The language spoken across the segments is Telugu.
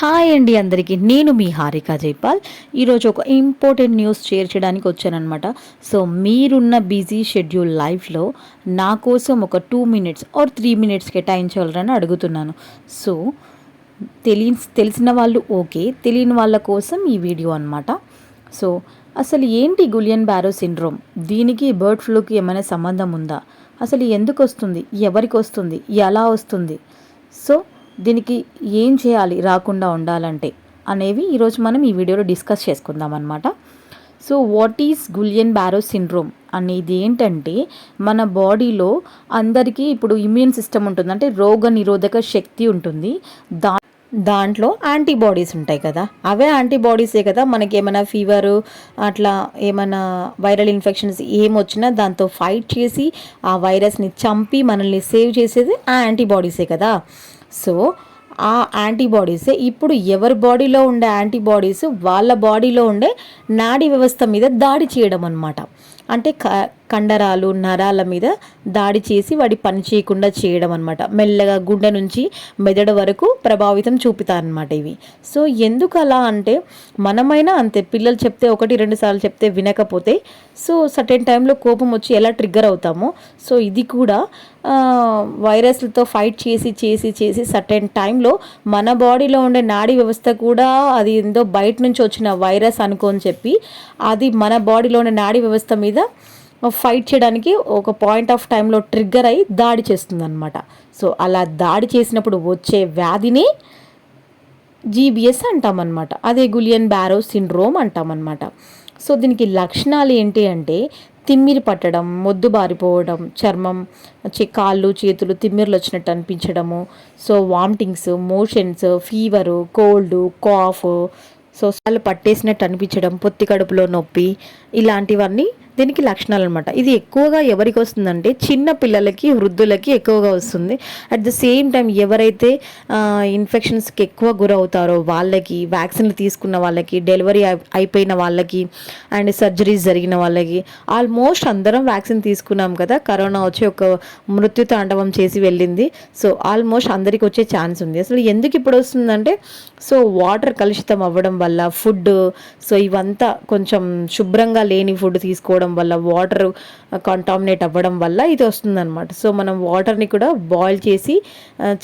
హాయ్ అండి అందరికీ. నేను మీ హారిక జైపాల్. ఈరోజు ఒక ఇంపార్టెంట్ న్యూస్ షేర్ చేయడానికి వచ్చానమాట. సో మీరున్న బిజీ షెడ్యూల్ లైఫ్లో నా కోసం ఒక 2 మినిట్స్ ఆర్ 3 మినిట్స్ కేటాయించగలరని అడుగుతున్నాను. సో తెలిసిన వాళ్ళు ఓకే, తెలియని వాళ్ళ కోసం ఈ వీడియో అనమాట. సో అసలు ఏంటి గులియన్ బ్యారో సిండ్రోమ్? దీనికి బర్డ్ ఫ్లూకి ఏమైనా సంబంధం ఉందా? అసలు ఎందుకు వస్తుంది, ఎవరికి వస్తుంది, ఎలా వస్తుంది, సో దీనికి ఏం చేయాలి రాకుండా ఉండాలంటే అనేవి ఈరోజు మనం ఈ వీడియోలో డిస్కస్ చేసుకుందాం అనమాట. So what is Guillain baro syndrome అనేది ఏంటంటే, మన బాడీలో అందరికీ ఇప్పుడు ఇమ్యూన్ సిస్టమ్ ఉంటుంది, అంటే రోగ నిరోధక శక్తి ఉంటుంది. దాంట్లో యాంటీబాడీస్ ఉంటాయి కదా, అవే యాంటీబాడీసే కదా మనకి ఏమైనా ఫీవరు అట్లా ఏమైనా వైరల్ ఇన్ఫెక్షన్స్ ఏమొచ్చినా దాంతో ఫైట్ చేసి ఆ వైరస్ని చంపి మనల్ని సేవ్ చేసేది ఆ యాంటీబాడీసే కదా. సో ఆ యాంటీబాడీసే ఇప్పుడు ఎవరి బాడీలో ఉండే యాంటీబాడీస్ వాళ్ళ బాడీలో ఉండే నాడీ వ్యవస్థ మీద దాడి చేయడం అన్నమాట. అంటే కండరాలు నరాల మీద దాడి చేసి వాడి పని చేయకుండా చేయడం అనమాట. మెల్లగా గుండె నుంచి మెదడు వరకు ప్రభావితం చూపుతారనమాట ఇవి. సో ఎందుకు అలా అంటే, మనమైనా అంతే, పిల్లలు చెప్తే 1-2 సార్లు చెప్తే వినకపోతే సో సర్టెన్ టైంలో కోపం వచ్చి ఎలా ట్రిగ్గర్ అవుతామో, సో ఇది కూడా వైరస్లతో ఫైట్ చేసి చేసి చేసి సర్టెన్ టైంలో మన బాడీలో ఉండే నాడీ వ్యవస్థ కూడా అది ఏందో బయట నుంచి వచ్చిన వైరస్ అనుకోని చెప్పి అది మన బాడీలో ఉండే నాడీ వ్యవస్థ మీద ఫైట్ చేయడానికి ఒక పాయింట్ ఆఫ్ టైంలో ట్రిగ్గర్ అయ్యి దాడి చేస్తుంది అనమాట. సో అలా దాడి చేసినప్పుడు వచ్చే వ్యాధిని జీబీఎస్ అంటామన్నమాట. అదే గులియన్ బ్యారో సిండ్రోమ్ అంటామన్నమాట. సో దీనికి లక్షణాలు ఏంటి అంటే, తిమ్మిరి పట్టడం, మొద్దు బారిపోవడం, చర్మం కాళ్ళు చేతులు తిమ్మిర్లు వచ్చినట్టు అనిపించడము, so vomitings, motions, fever, cold, cough, so సార్లు పట్టేసినట్టు అనిపించడం, పొత్తి కడుపులో నొప్పి, ఇలాంటివన్నీ దీనికి లక్షణాలు అనమాట. ఇది ఎక్కువగా ఎవరికి వస్తుందంటే చిన్న పిల్లలకి, వృద్ధులకి ఎక్కువగా వస్తుంది. అట్ ద సేమ్ టైం ఎవరైతే ఇన్ఫెక్షన్స్కి ఎక్కువ గురవుతారో వాళ్ళకి, వ్యాక్సిన్లు తీసుకున్న వాళ్ళకి, డెలివరీ అయిపోయిన వాళ్ళకి అండ్ సర్జరీస్ జరిగిన వాళ్ళకి, ఆల్మోస్ట్ అందరం వ్యాక్సిన్ తీసుకున్నాం కదా. కరోనా వచ్చి ఒక మృత్యు తాండవం చేసి వెళ్ళింది. సో ఆల్మోస్ట్ అందరికి వచ్చే ఛాన్స్ ఉంది. అసలు ఎందుకు ఇప్పుడు వస్తుందంటే, సో వాటర్ కలుషితం అవ్వడం వల్ల, ఫుడ్, సో ఇవంతా కొంచెం శుభ్రంగా లేని ఫుడ్ తీసుకోవడం వల్ల, వాటర్ కంటామినేట్ అవ్వడం వల్ల ఇది వస్తుందన్నమాట. సో మనం వాటర్ని కూడా బాయిల్ చేసి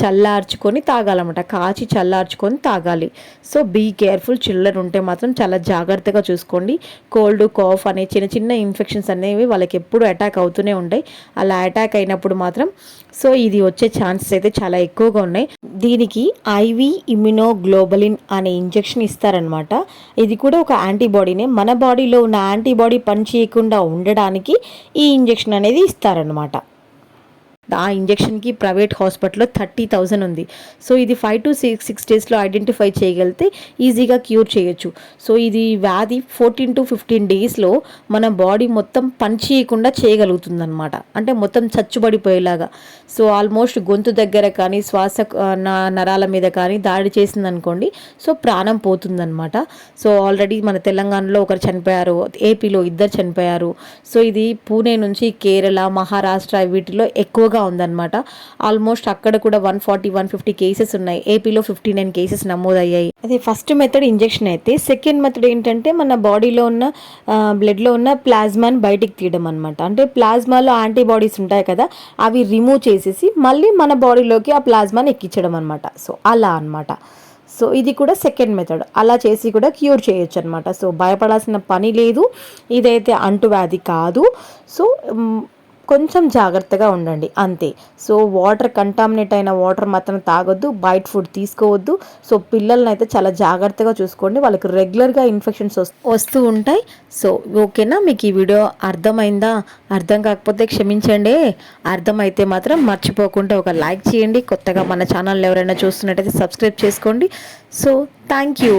చల్లార్చుకొని తాగాలన్నమాట, కాచి చల్లార్చుకొని తాగాలి. So be careful. చిల్డ్రన్ ఉంటే మాత్రం చాలా జాగ్రత్తగా చూసుకోండి. కోల్డ్, కాఫ్ అనే చిన్న చిన్న ఇన్ఫెక్షన్స్ అనేవి వాళ్ళకి ఎప్పుడు అటాక్ అవుతూనే ఉంటాయి. అలా అటాక్ అయినప్పుడు మాత్రం సో ఇది వచ్చే ఛాన్సెస్ అయితే చాలా ఎక్కువగా ఉన్నాయి. దీనికి ఐవి ఇమ్యునోగ్లోబులిన్ అనే ఇంజెక్షన్ ఇస్తారనమాట. ఇది కూడా ఒక యాంటీబాడీనే. మన బాడీలో ఉన్న యాంటీబాడీ పని చేయకుండా ఉండడానికి ఈ ఇంజెక్షన్ అనేది ఇస్తారనమాట. ఆ ఇంజెక్షన్కి ప్రైవేట్ హాస్పిటల్లో 30,000 ఉంది. సో ఇది 5 to 6 డేస్లో ఐడెంటిఫై చేయగలిగితే ఈజీగా క్యూర్ చేయొచ్చు. సో ఇది వ్యాధి 14 to 15 డేస్లో మన బాడీ మొత్తం పని చేయకుండా చేయగలుగుతుందన్నమాట. అంటే మొత్తం చచ్చుబడిపోయేలాగా. సో ఆల్మోస్ట్ గొంతు దగ్గర కానీ, శ్వాస నరాల మీద కానీ దాడి చేసిందనుకోండి, సో ప్రాణం పోతుందన్నమాట. సో ఆల్రెడీ మన తెలంగాణలో ఒకరు చనిపోయారు, ఏపీలో 2 చనిపోయారు. సో ఇది పూణే నుంచి కేరళ, మహారాష్ట్ర వీటిలో ఎక్కువగా ఉందన్నమాట. ఆల్మోస్ట్ అక్కడ కూడా 140-150 కేసెస్ ఉన్నాయి. ఏపీలో 59 కేసెస్ నమోదయ్యాయి. అది ఫస్ట్ మెథడ్ ఇంజెక్షన్ అయితే. సెకండ్ మెథడ్ ఏంటంటే, మన బాడీలో ఉన్న బ్లడ్లో ఉన్న ప్లాస్మాని బయటికి తీయడం అనమాట. అంటే ప్లాస్మాలో యాంటీబాడీస్ ఉంటాయి కదా, అవి రిమూవ్ చేసేసి మళ్ళీ మన బాడీలోకి ఆ ప్లాస్మాని ఎక్కించడం అనమాట. సో అలా అనమాట. సో ఇది కూడా సెకండ్ మెథడ్. అలా చేసి కూడా క్యూర్ చేయొచ్చు అనమాట. సో భయపడాల్సిన పని లేదు. ఇదైతే అంటువ్యాధి కాదు. సో కొంచెం జాగ్రత్తగా ఉండండి అంతే. సో వాటర్ కంటామినేట్ అయిన వాటర్ మాత్రం తాగొద్దు, బయట ఫుడ్ తీసుకోవద్దు. సో పిల్లల్ని అయితే చాలా జాగ్రత్తగా చూసుకోండి. వాళ్ళకి రెగ్యులర్గా ఇన్ఫెక్షన్స్ వస్తూ ఉంటాయి. సో ఓకేనా, మీకు ఈ వీడియో అర్థమైందా? అర్థం కాకపోతే క్షమించండి. అర్థమైతే మాత్రం మర్చిపోకుండా ఒక లైక్ చేయండి. కొత్తగా మన ఛానల్ ఎవరైనా చూస్తున్నట్టయితే సబ్స్క్రైబ్ చేసుకోండి. So thank you.